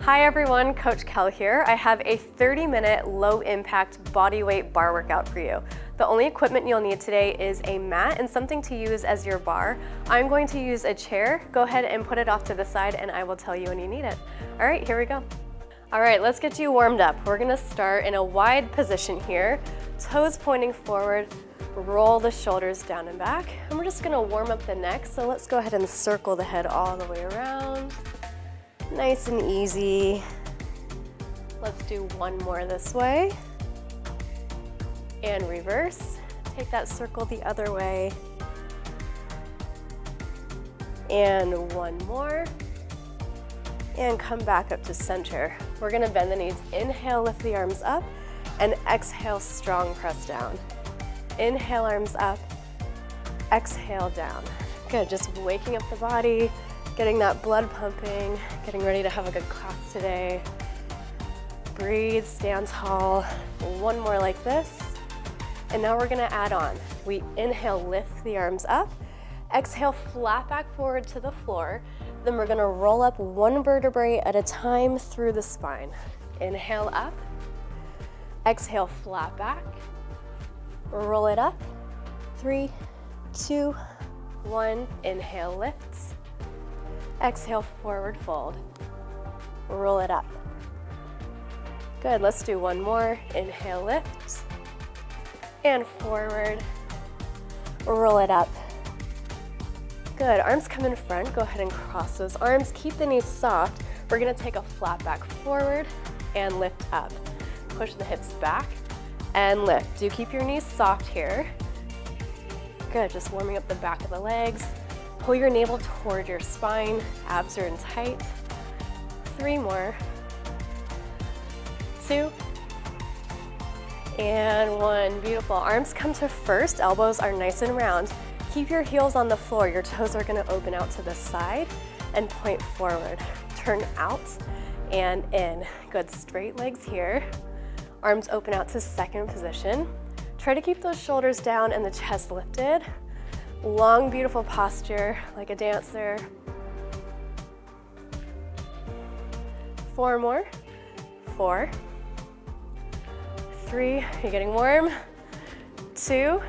Hi everyone, Coach Kel here. I have a 30-minute low-impact body weight bar workout for you. The only equipment you'll need today is a mat and something to use as your bar. I'm going to use a chair. Go ahead and put it off to the side and I will tell you when you need it. All right, here we go. All right, let's get you warmed up. We're gonna start in a wide position here, toes pointing forward, roll the shoulders down and back, and we're just gonna warm up the neck. So let's go ahead and circle the head all the way around. Nice and easy. Let's do one more this way. And reverse. Take that circle the other way. And one more. And come back up to center. We're gonna bend the knees. Inhale, lift the arms up, and exhale, strong press down. Inhale, arms up, exhale, down. Good, just waking up the body, getting that blood pumping, getting ready to have a good class today. Breathe, stand tall. One more like this. And now we're gonna add on. We inhale, lift the arms up. Exhale, flat back forward to the floor. Then we're gonna roll up one vertebrae at a time through the spine. Inhale up. Exhale, flat back. Roll it up. 3, 2, 1. Inhale, lifts. Exhale, forward fold. Roll it up. Good, let's do one more. Inhale, lift. And forward. Roll it up. Good, arms come in front. Go ahead and cross those arms. Keep the knees soft. We're gonna take a flat back forward and lift up. Push the hips back and lift. Do keep your knees soft here. Good, just warming up the back of the legs. Pull your navel toward your spine, abs are in tight. 3 more. 2. And 1, beautiful. Arms come to first, elbows are nice and round. Keep your heels on the floor. Your toes are gonna open out to the side and point forward. Turn out and in. Good, straight legs here. Arms open out to second position. Try to keep those shoulders down and the chest lifted. Long, beautiful posture, like a dancer. 4 more. 4. 3, you're getting warm. 2.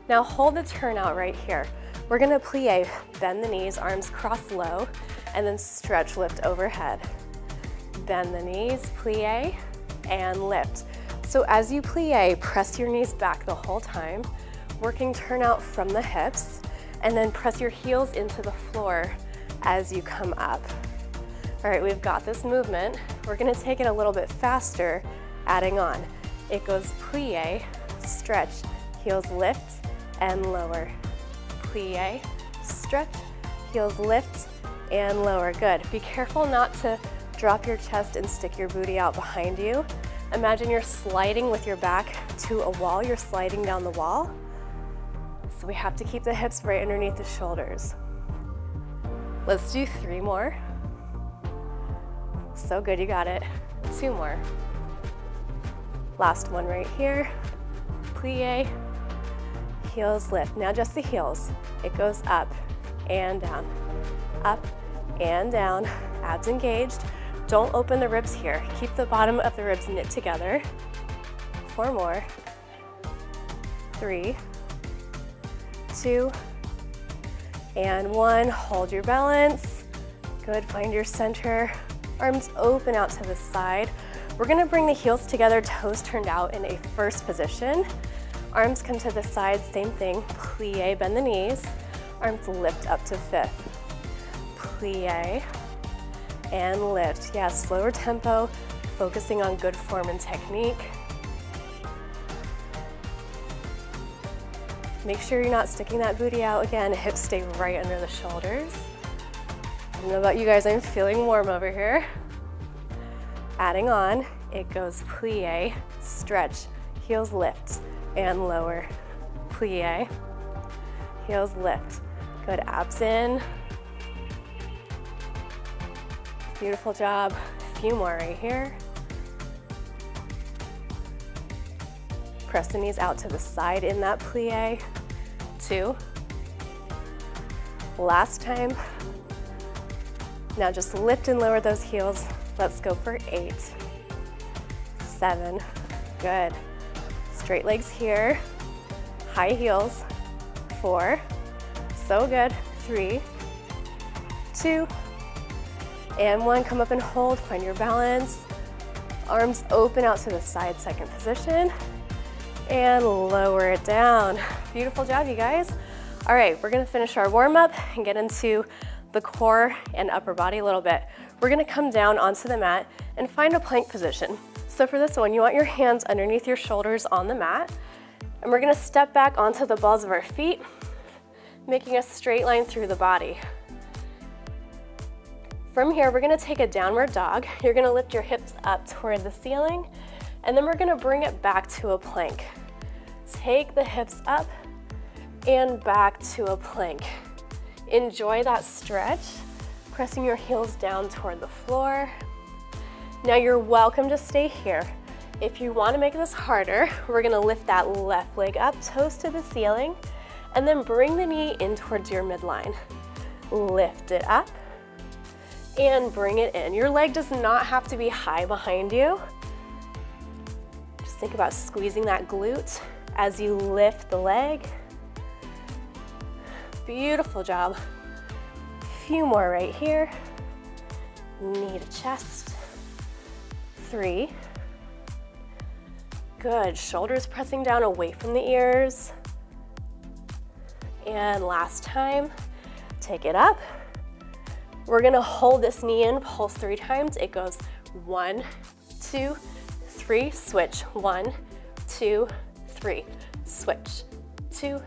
Now hold the turnout right here. We're gonna plie, bend the knees, arms cross low, and then stretch, lift overhead. Bend the knees, plie, and lift. So as you plie, press your knees back the whole time, working turnout from the hips, and then press your heels into the floor as you come up. All right, we've got this movement. We're gonna take it a little bit faster, adding on. It goes plie, stretch, heels lift and lower. Plie, stretch, heels lift and lower. Good. Be careful not to drop your chest and stick your booty out behind you. Imagine you're sliding with your back to a wall. You're sliding down the wall. So we have to keep the hips right underneath the shoulders. Let's do 3 more. So good, you got it. 2 more. Last one right here. Plie, heels lift. Now just the heels. It goes up and down, up and down. Abs engaged. Don't open the ribs here. Keep the bottom of the ribs knit together. 4 more. 3, 2, and 1. Hold your balance. Good, find your center. Arms open out to the side. We're gonna bring the heels together, toes turned out in a first position. Arms come to the side, same thing. Plie, bend the knees. Arms lift up to 5th. Plie, and lift. Yeah, slower tempo, focusing on good form and technique. Make sure you're not sticking that booty out. Again, hips stay right under the shoulders. I don't know about you guys, I'm feeling warm over here. Adding on, it goes plie, stretch, heels lift, and lower. Plie, heels lift. Good, abs in. Beautiful job. A few more right here. Press the knees out to the side in that plie. 2. Last time. Now just lift and lower those heels Let's go for 8, 7, good. Straight legs here, high heels, 4, so good, 3, 2, and 1. Come up and hold, find your balance. Arms open out to the side, second position, and lower it down. Beautiful job, you guys. All right, we're gonna finish our warm up and get into the core and upper body a little bit. We're gonna come down onto the mat and find a plank position. So for this one, you want your hands underneath your shoulders on the mat, and we're gonna step back onto the balls of our feet, making a straight line through the body. From here, we're gonna take a downward dog. You're gonna lift your hips up toward the ceiling, and then we're gonna bring it back to a plank. Take the hips up and back to a plank. Enjoy that stretch, pressing your heels down toward the floor. Now you're welcome to stay here. If you wanna make this harder, we're gonna lift that left leg up, toes to the ceiling, and then bring the knee in towards your midline. Lift it up and bring it in. Your leg does not have to be high behind you. Just think about squeezing that glute as you lift the leg. Beautiful job. A few more right here. Knee to chest. 3. Good, shoulders pressing down away from the ears. And last time, take it up. We're gonna hold this knee in, pulse 3 times. It goes 1, 2, 3, switch. 1, 2, 3, switch. 2,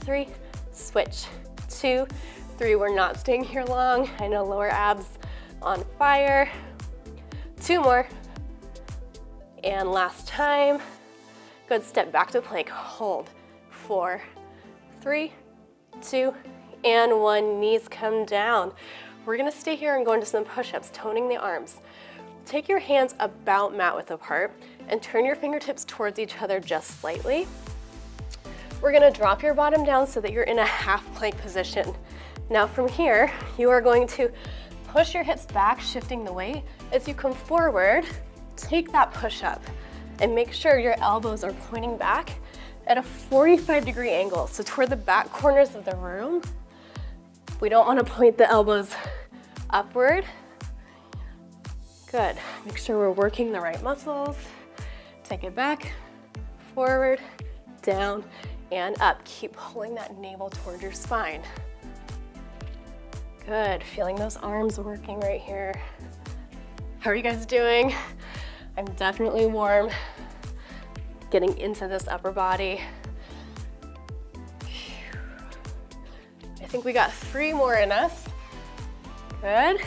3, switch. 2, 3. We're not staying here long. I know, lower abs on fire. 2 more. And last time. Good, step back to plank, hold. 4, 3, 2, and 1. Knees come down. We're gonna stay here and go into some push-ups, toning the arms. Take your hands about mat width apart and turn your fingertips towards each other just slightly. We're gonna drop your bottom down so that you're in a half plank position. Now from here, you are going to push your hips back, shifting the weight. As you come forward, take that push-up and make sure your elbows are pointing back at a 45-degree angle, so toward the back corners of the room. We don't want to point the elbows upward. Good. Make sure we're working the right muscles. Take it back, forward, down, and up. Keep pulling that navel toward your spine. Good. Feeling those arms working right here. How are you guys doing? I'm definitely warm. Getting into this upper body. I think we got 3 more in us. Good.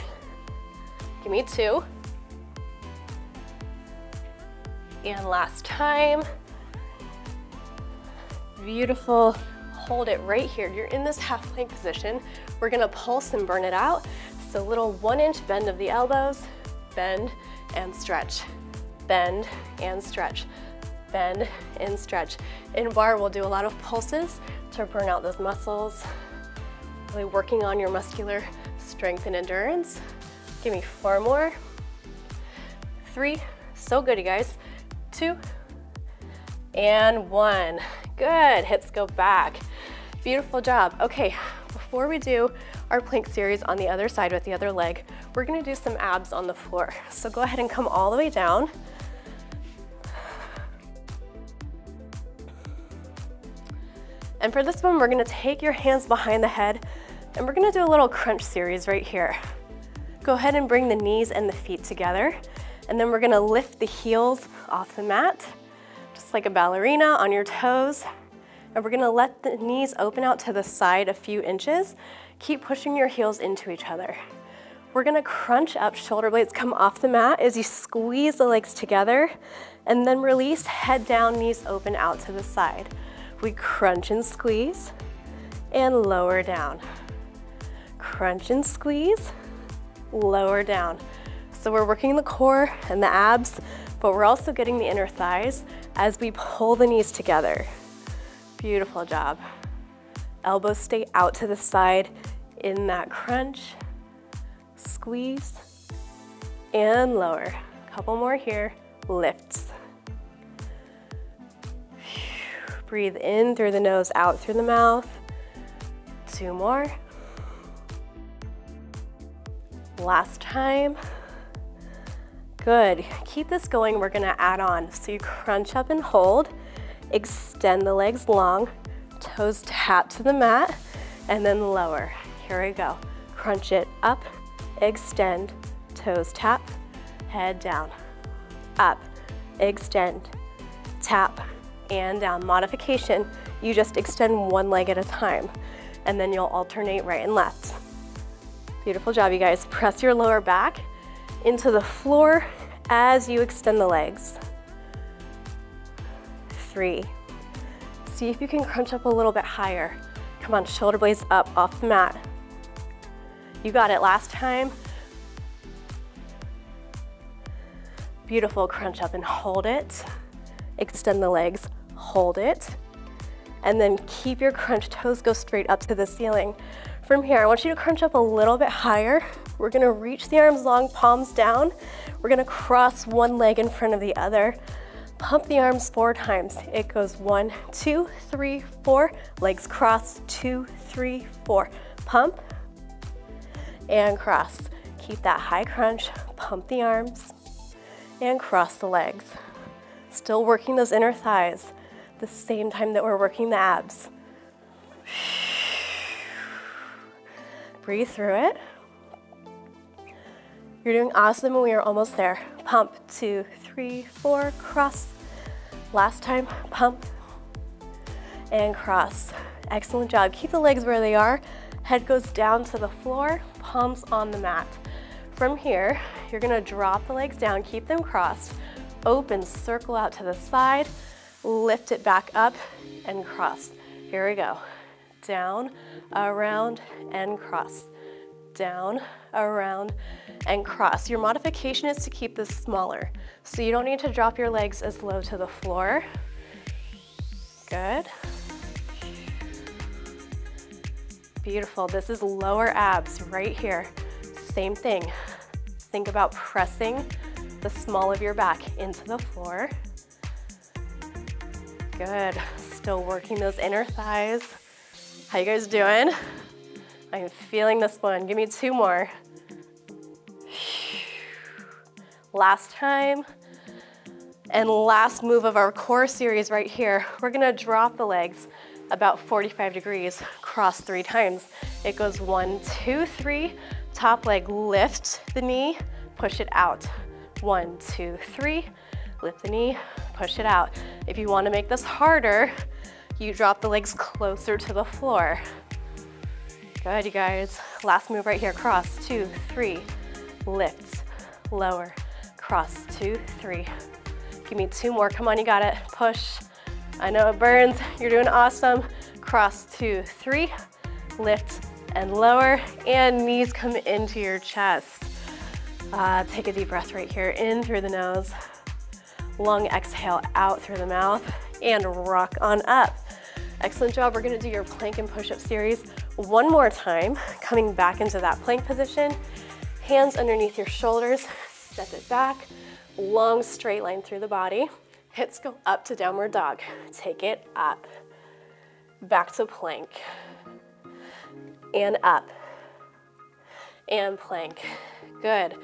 Give me 2. And last time. Beautiful. Hold it right here. You're in this half plank position. We're gonna pulse and burn it out. So little 1-inch bend of the elbows, bend and stretch, bend and stretch, bend and stretch. In bar, we'll do a lot of pulses to burn out those muscles. Really working on your muscular strength and endurance. Give me 4 more. 3, so good, you guys. 2, and 1. Good, hips go back. Beautiful job. Okay, before we do our plank series on the other side with the other leg, we're gonna do some abs on the floor. So go ahead and come all the way down. And for this one, we're gonna take your hands behind the head and we're gonna do a little crunch series right here. Go ahead and bring the knees and the feet together, and then we're gonna lift the heels off the mat, just like a ballerina on your toes. And we're gonna let the knees open out to the side a few inches. Keep pushing your heels into each other. We're gonna crunch up, shoulder blades come off the mat as you squeeze the legs together, and then release, head down, knees open out to the side. We crunch and squeeze, and lower down. Crunch and squeeze, lower down. So we're working the core and the abs, but we're also getting the inner thighs as we pull the knees together. Beautiful job. Elbows stay out to the side in that crunch. Squeeze and lower. Couple more here, lifts. Breathe in through the nose, out through the mouth. 2 more. Last time. Good, keep this going, we're gonna add on. So you crunch up and hold, extend the legs long, toes tap to the mat, and then lower. Here we go. Crunch it up, extend, toes tap, head down, up, extend, tap, and down. Modification, you just extend one leg at a time, and then you'll alternate right and left. Beautiful job, you guys. Press your lower back into the floor as you extend the legs. 3. See if you can crunch up a little bit higher. Come on, shoulder blades up off the mat. You got it last time. Beautiful, crunch up and hold it. Extend the legs, hold it. And then keep your crunch, toes go straight up to the ceiling. From here, I want you to crunch up a little bit higher. We're gonna reach the arms long, palms down. We're gonna cross one leg in front of the other. Pump the arms 4 times. It goes 1, 2, 3, 4. Legs cross, 2, 3, 4. Pump and cross. Keep that high crunch, pump the arms and cross the legs. Still working those inner thighs the same time that we're working the abs. Breathe through it. You're doing awesome and we are almost there. Pump, 2, 3, 4, cross. Last time, pump and cross. Excellent job. Keep the legs where they are. Head goes down to the floor, palms on the mat. From here, you're gonna drop the legs down, keep them crossed, open, circle out to the side, lift it back up and cross. Here we go. Down, around, and cross. Down, around, and cross. Your modification is to keep this smaller. So you don't need to drop your legs as low to the floor. Good. Beautiful. This is lower abs right here. Same thing. Think about pressing the small of your back into the floor. Good. Still working those inner thighs. How you guys doing? I'm feeling this one. Give me 2 more. Last time. And last move of our core series right here. We're gonna drop the legs about 45 degrees, cross 3 times. It goes 1, 2, 3. Top leg, lift the knee, push it out. 1, 2, 3. Lift the knee, push it out. If you want to make this harder, you drop the legs closer to the floor. Good, you guys. Last move right here, cross, 2, 3. Lift, lower, cross, 2, 3. Give me 2 more, come on, you got it. Push, I know it burns, you're doing awesome. Cross, 2, 3. Lift and lower, and knees come into your chest. Take a deep breath right here, in through the nose. Long exhale out through the mouth, and rock on up. Excellent job. We're gonna do your plank and push-up series one more time, coming back into that plank position. Hands underneath your shoulders, step it back, long straight line through the body. Hips go up to downward dog. Take it up, back to plank, and up, and plank. Good.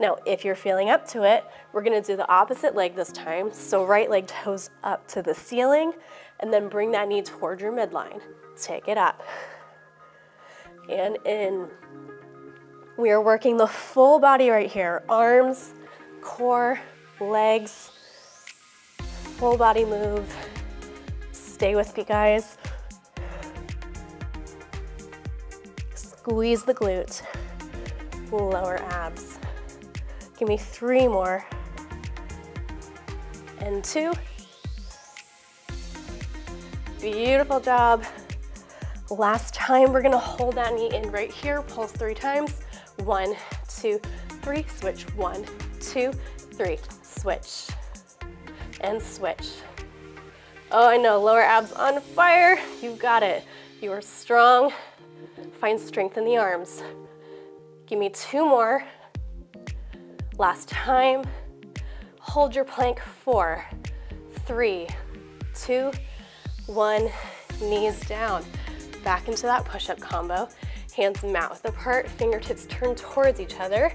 Now, if you're feeling up to it, we're gonna do the opposite leg this time. So right leg toes up to the ceiling, and then bring that knee toward your midline. Take it up, and in. We are working the full body right here. Arms, core, legs, full body move. Stay with me, guys. Squeeze the glute, lower abs. Give me 3 more. And 2. Beautiful job. Last time, we're gonna hold that knee in right here, pulse 3 times. 1, 2, 3, switch. 1, 2, 3, switch. And switch. Oh, I know, lower abs on fire. You got it. You are strong. Find strength in the arms. Give me 2 more. Last time. Hold your plank, 4, 3, 2, 1, knees down. Back into that push-up combo. Hands mat width apart, fingertips turn towards each other.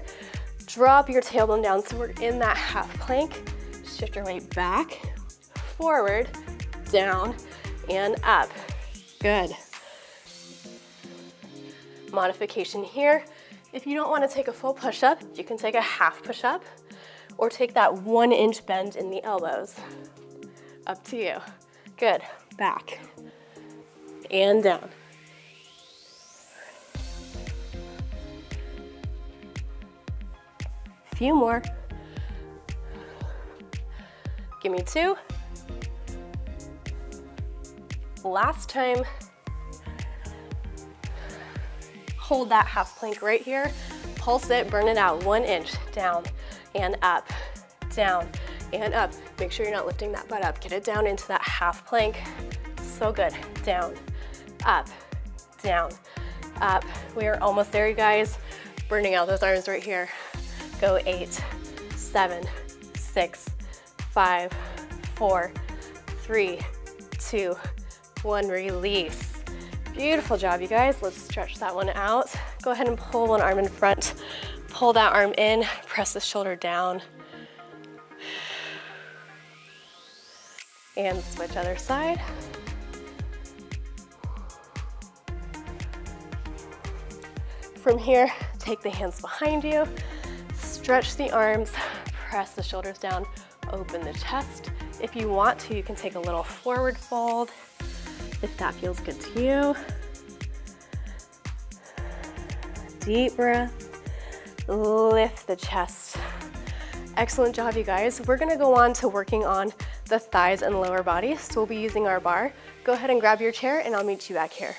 Drop your tailbone down so we're in that half plank. Shift your weight back, forward, down, and up. Good. Modification here. If you don't want to take a full push-up, you can take a half push-up or take that 1-inch bend in the elbows. Up to you. Good. Back and down. Few more. Give me 2. Last time. Hold that half plank right here. Pulse it, burn it out. 1 inch down and up, down and up. Make sure you're not lifting that butt up. Get it down into that half plank. So good. Down, up, down, up. We are almost there, you guys. Burning out those arms right here. Go 8, 7, 6, 5, 4, 3, 2, 1. Release. Beautiful job, you guys. Let's stretch that one out. Go ahead and pull one arm in front. Pull that arm in, press the shoulder down. And switch other side. From here, take the hands behind you, stretch the arms, press the shoulders down, open the chest. If you want to, you can take a little forward fold if that feels good to you. Deep breath, lift the chest. Excellent job, you guys. We're gonna go on to working on the thighs and lower body, so we'll be using our bar. Go ahead and grab your chair and I'll meet you back here.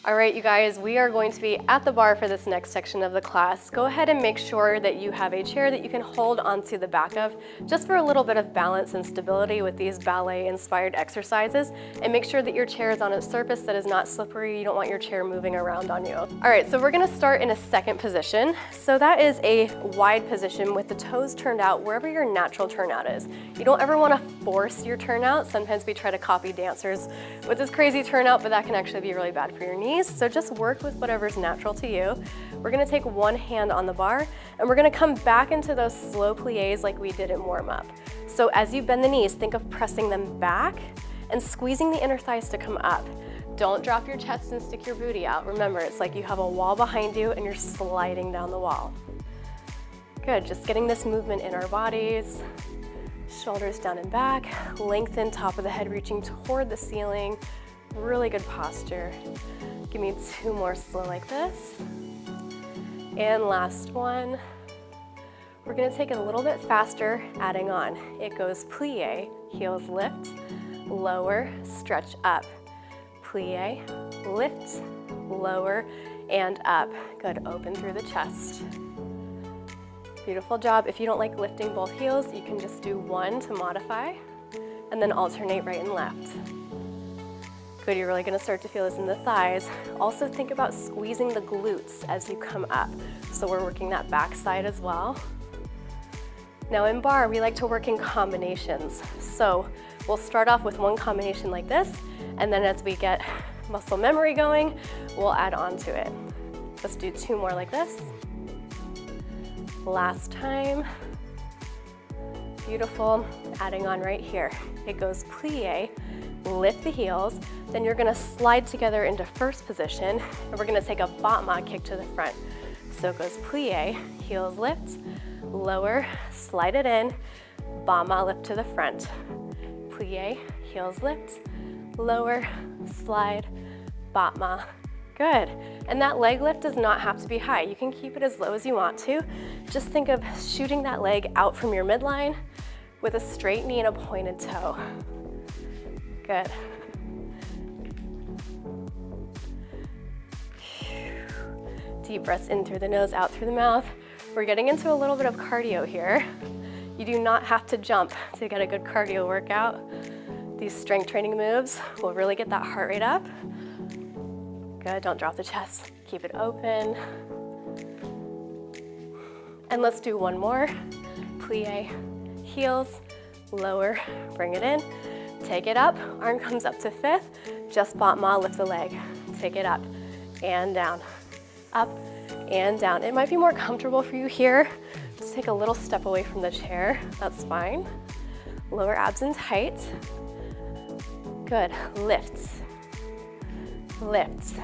All right, you guys, we are going to be at the bar for this next section of the class. Go ahead and make sure that you have a chair that you can hold onto the back of, just for a little bit of balance and stability with these ballet-inspired exercises. And make sure that your chair is on a surface that is not slippery. You don't want your chair moving around on you. All right, so we're gonna start in a second position. So that is a wide position with the toes turned out wherever your natural turnout is. You don't ever wanna force your turnout. Sometimes we try to copy dancers with this crazy turnout, but that can actually be really bad for your knees. So just work with whatever's natural to you. We're gonna take one hand on the bar and we're gonna come back into those slow pliés like we did in warm up. So as you bend the knees, think of pressing them back and squeezing the inner thighs to come up. Don't drop your chest and stick your booty out. Remember, it's like you have a wall behind you and you're sliding down the wall. Good, just getting this movement in our bodies. Shoulders down and back, lengthen top of the head reaching toward the ceiling. Really good posture. Give me 2 more slow like this. And last one. We're gonna take it a little bit faster, adding on. It goes plie, heels lift, lower, stretch up. Plie, lift, lower, and up. Good, open through the chest. Beautiful job. If you don't like lifting both heels, you can just do one to modify, and then alternate right and left. Good, you're really gonna start to feel this in the thighs. Also think about squeezing the glutes as you come up. So we're working that back side as well. Now in bar, we like to work in combinations. So we'll start off with one combination like this, and then as we get muscle memory going, we'll add on to it. Let's do 2 more like this. Last time. Beautiful, adding on right here. It goes plie, lift the heels, then you're gonna slide together into first position, and we're gonna take a battement kick to the front. So it goes plie, heels lift, lower, slide it in, battement lift to the front. Plie, heels lift, lower, slide, battement. Good, and that leg lift does not have to be high. You can keep it as low as you want to. Just think of shooting that leg out from your midline with a straight knee and a pointed toe. Good. Deep breaths in through the nose, out through the mouth. We're getting into a little bit of cardio here. You do not have to jump to get a good cardio workout. These strength training moves will really get that heart rate up. Good, don't drop the chest. Keep it open. And let's do one more. Plie, heels, lower, bring it in. Take it up, arm comes up to fifth. Just battement, lift the leg. Take it up and down, up and down. It might be more comfortable for you here. Just take a little step away from the chair, that's fine. Lower abs in tight. Good, lift, lift.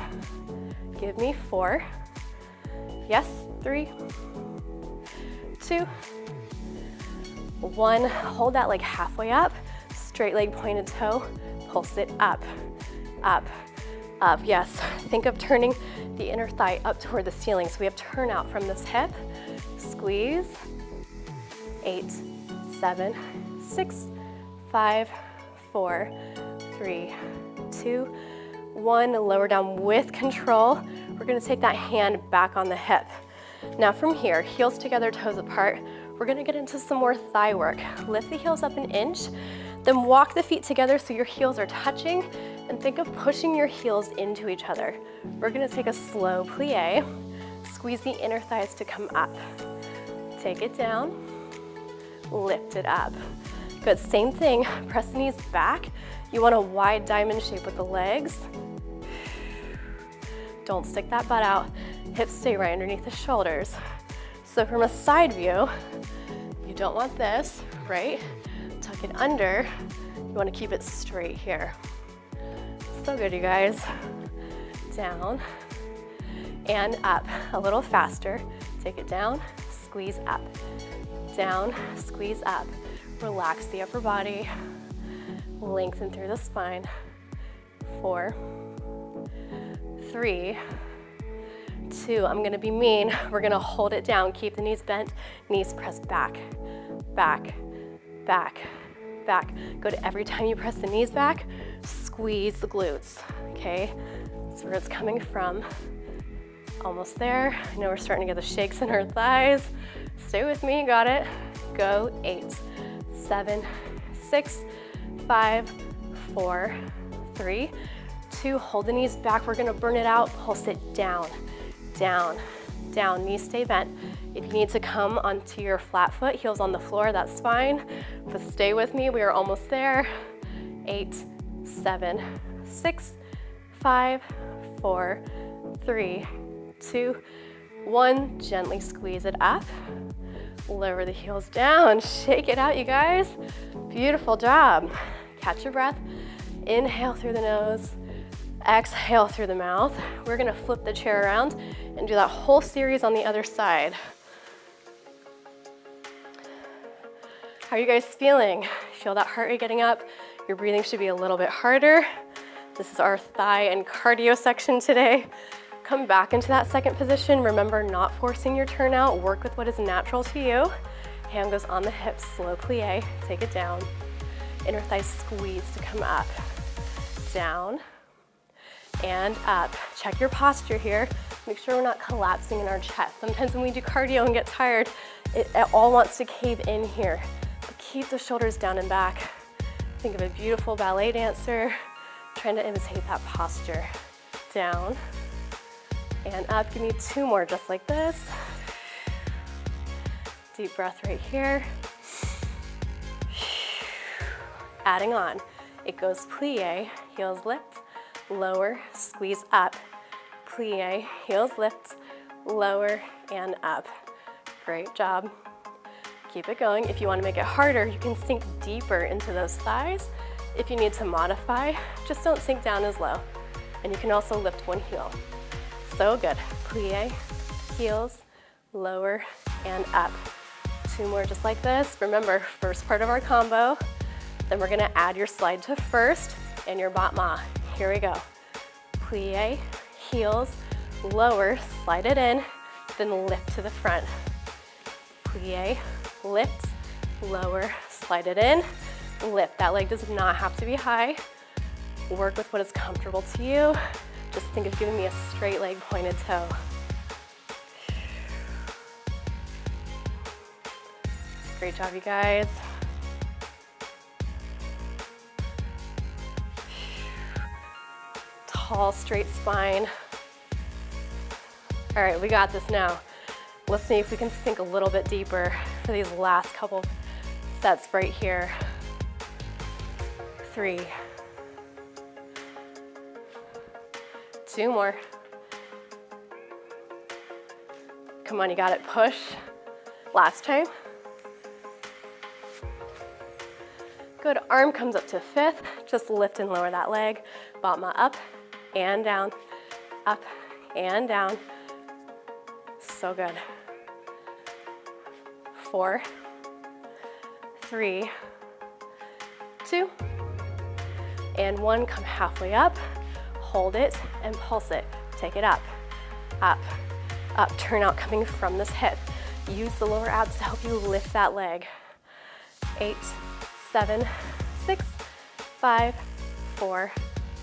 Give me 4. Yes, 3, 2, 1. Hold that leg halfway up, straight leg pointed toe, pulse it up, up, up. Yes, think of turning the inner thigh up toward the ceiling. So we have turnout from this hip, squeeze, 8, 7, 6, 5, 4, 3, 2, 1. Lower down with control. We're gonna take that hand back on the hip. Now from here, heels together, toes apart, we're gonna get into some more thigh work. Lift the heels up an inch, then walk the feet together so your heels are touching, and think of pushing your heels into each other. We're gonna take a slow plie, squeeze the inner thighs to come up. Take it down, lift it up. Good, same thing, press the knees back. You want a wide diamond shape with the legs. Don't stick that butt out. Hips stay right underneath the shoulders. So from a side view, you don't want this, right? Tuck it under. You want to keep it straight here. So good, you guys. Down and up. A little faster. Take it down, squeeze up. Down, squeeze up. Relax the upper body. Lengthen through the spine. 4, 3, 2, I'm gonna be mean. We're gonna hold it down. Keep the knees bent, knees pressed back, back, back, back. Good, every time you press the knees back, squeeze the glutes, okay? That's where it's coming from. Almost there. I know we're starting to get the shakes in our thighs. Stay with me, got it. Go, 8, 7, 6, 5, 4, 3, 2, hold the knees back. We're gonna burn it out, pulse it down, down, down, knees stay bent. If you need to come onto your flat foot, heels on the floor, that's fine, but stay with me, we are almost there. 8, 7, 6, 5, 4, 3, 2, 1, gently squeeze it up. Lower the heels down, shake it out, you guys. Beautiful job. Catch your breath, inhale through the nose, exhale through the mouth. We're gonna flip the chair around and do that whole series on the other side. How are you guys feeling? Feel that heart rate getting up? Your breathing should be a little bit harder. This is our thigh and cardio section today. Come back into that second position. Remember, not forcing your turnout. Work with what is natural to you. Hand goes on the hips, slow plie, take it down. Inner thighs squeeze to come up, down, and up. Check your posture here. Make sure we're not collapsing in our chest. Sometimes when we do cardio and get tired, it all wants to cave in here. But keep the shoulders down and back. Think of a beautiful ballet dancer trying to imitate that posture. Down and up. Give me 2 more just like this. Deep breath right here. Adding on. It goes plie, heels lift, lower, squeeze up. Plie, heels lift, lower, and up. Great job. Keep it going. If you want to make it harder, you can sink deeper into those thighs. If you need to modify, just don't sink down as low. And you can also lift one heel. So good. Plie, heels, lower, and up. 2 more just like this. Remember, first part of our combo. Then we're gonna add your slide to first and your battement. Here we go. Plie, heels, lower, slide it in, then lift to the front. Plie, lift, lower, slide it in, lift. That leg does not have to be high. Work with what is comfortable to you. Just think of giving me a straight leg pointed toe. Great job, you guys. Tall, straight spine. All right, we got this now. Let's see if we can sink a little bit deeper for these last couple sets right here. 3. 2 more. Come on, you got it. Push. Last time. Good. Arm comes up to 5th. Just lift and lower that leg. Battement up and down. Up and down. So good. 4, 3, 2, and 1. Come halfway up. Hold it and pulse it. Take it up, up, up. Turn out coming from this hip. Use the lower abs to help you lift that leg. 8, 7, 6, 5, 4,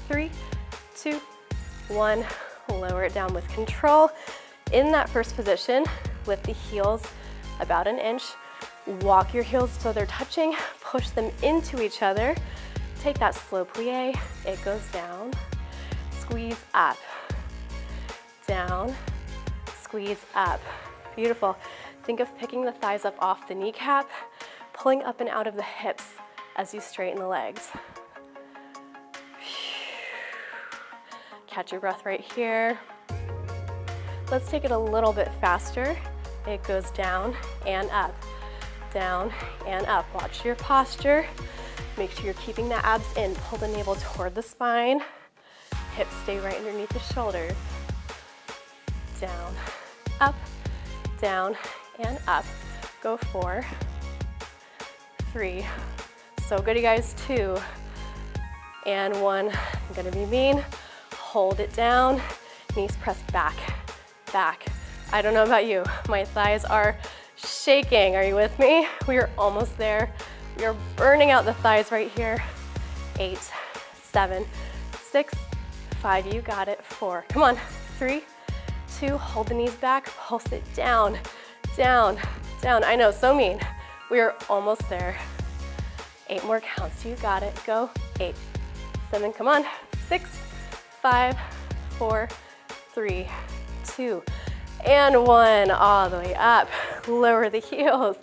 3, 2, 1. Lower it down with control. In that first position, lift the heels about an inch. Walk your heels so they're touching. Push them into each other. Take that slow plie. It goes down. Squeeze up. Down. Squeeze up. Beautiful. Think of picking the thighs up off the kneecap, pulling up and out of the hips as you straighten the legs. Catch your breath right here. Let's take it a little bit faster. It goes down and up, down and up. Watch your posture. Make sure you're keeping the abs in. Pull the navel toward the spine. Hips stay right underneath the shoulders. Down, up, down, and up. Go 4, 3. So good, you guys. 2, and 1. I'm gonna be mean. Hold it down. Knees press back, back. I don't know about you, my thighs are shaking. Are you with me? We are almost there. We are burning out the thighs right here. 8, 7, 6, 5, you got it. 4, come on. 3, 2, hold the knees back, pulse it down, down, down. I know, so mean. We are almost there. 8 more counts, you got it. Go. 8, 7, come on. 6, 5, 4, 3, 2, and 1. All the way up. Lower the heels.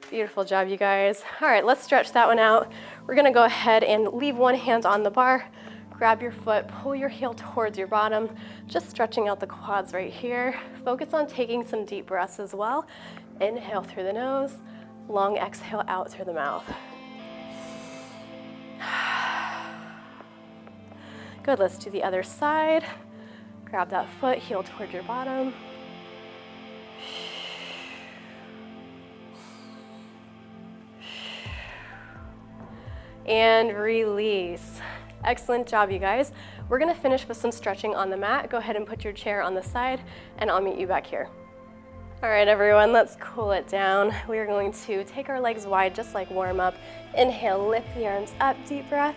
Beautiful job, you guys. All right, let's stretch that one out. We're gonna go ahead and leave one hand on the bar. Grab your foot, pull your heel towards your bottom, just stretching out the quads right here. Focus on taking some deep breaths as well. Inhale through the nose, long exhale out through the mouth. Good, let's do the other side. Grab that foot, heel toward your bottom. And release. Excellent job, you guys. We're gonna finish with some stretching on the mat. Go ahead and put your chair on the side and I'll meet you back here. All right, everyone, let's cool it down. We are going to take our legs wide, just like warm up. Inhale, lift the arms up, deep breath.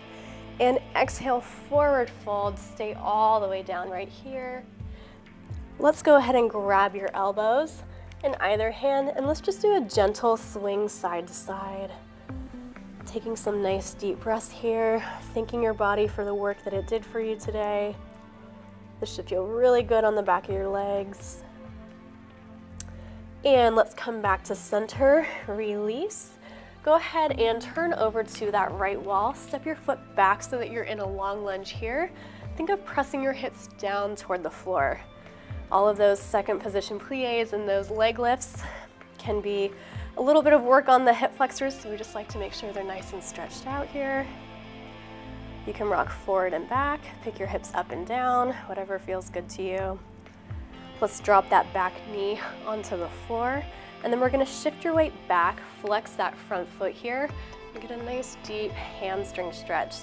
And exhale, forward fold. Stay all the way down right here. Let's go ahead and grab your elbows in either hand and let's just do a gentle swing side to side. Taking some nice deep breaths here, thanking your body for the work that it did for you today. This should feel really good on the back of your legs. And let's come back to center, release. Go ahead and turn over to that right wall. Step your foot back so that you're in a long lunge here. Think of pressing your hips down toward the floor. All of those second position plies and those leg lifts can be a little bit of work on the hip flexors, so we just like to make sure they're nice and stretched out here. You can rock forward and back, pick your hips up and down, whatever feels good to you. Let's drop that back knee onto the floor, and then we're gonna shift your weight back, flex that front foot here, and get a nice deep hamstring stretch.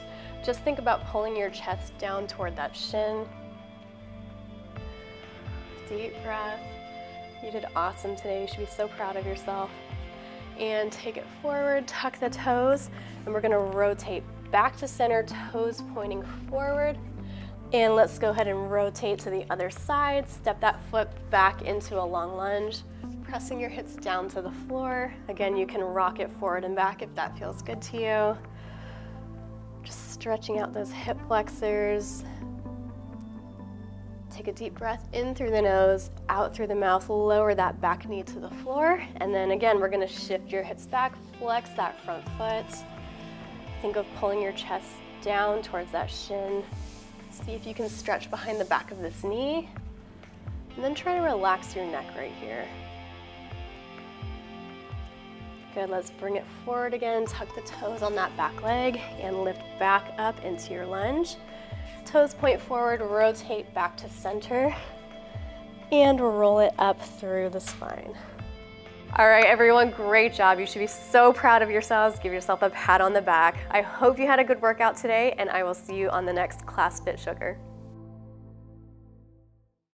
Just think about pulling your chest down toward that shin. Deep breath. You did awesome today. You should be so proud of yourself. And take it forward, tuck the toes, and we're gonna rotate back to center, toes pointing forward. And let's go ahead and rotate to the other side. Step that foot back into a long lunge, pressing your hips down to the floor. Again, you can rock it forward and back if that feels good to you. Just stretching out those hip flexors. Take a deep breath in through the nose, out through the mouth, lower that back knee to the floor. And then again, we're gonna shift your hips back, flex that front foot. Think of pulling your chest down towards that shin. See if you can stretch behind the back of this knee. And then try to relax your neck right here. Good, let's bring it forward again. Tuck the toes on that back leg and lift back up into your lunge. Toes point forward, rotate back to center, and roll it up through the spine. All right, everyone, great job. You should be so proud of yourselves. Give yourself a pat on the back. I hope you had a good workout today, and I will see you on the next Class Fit Sugar.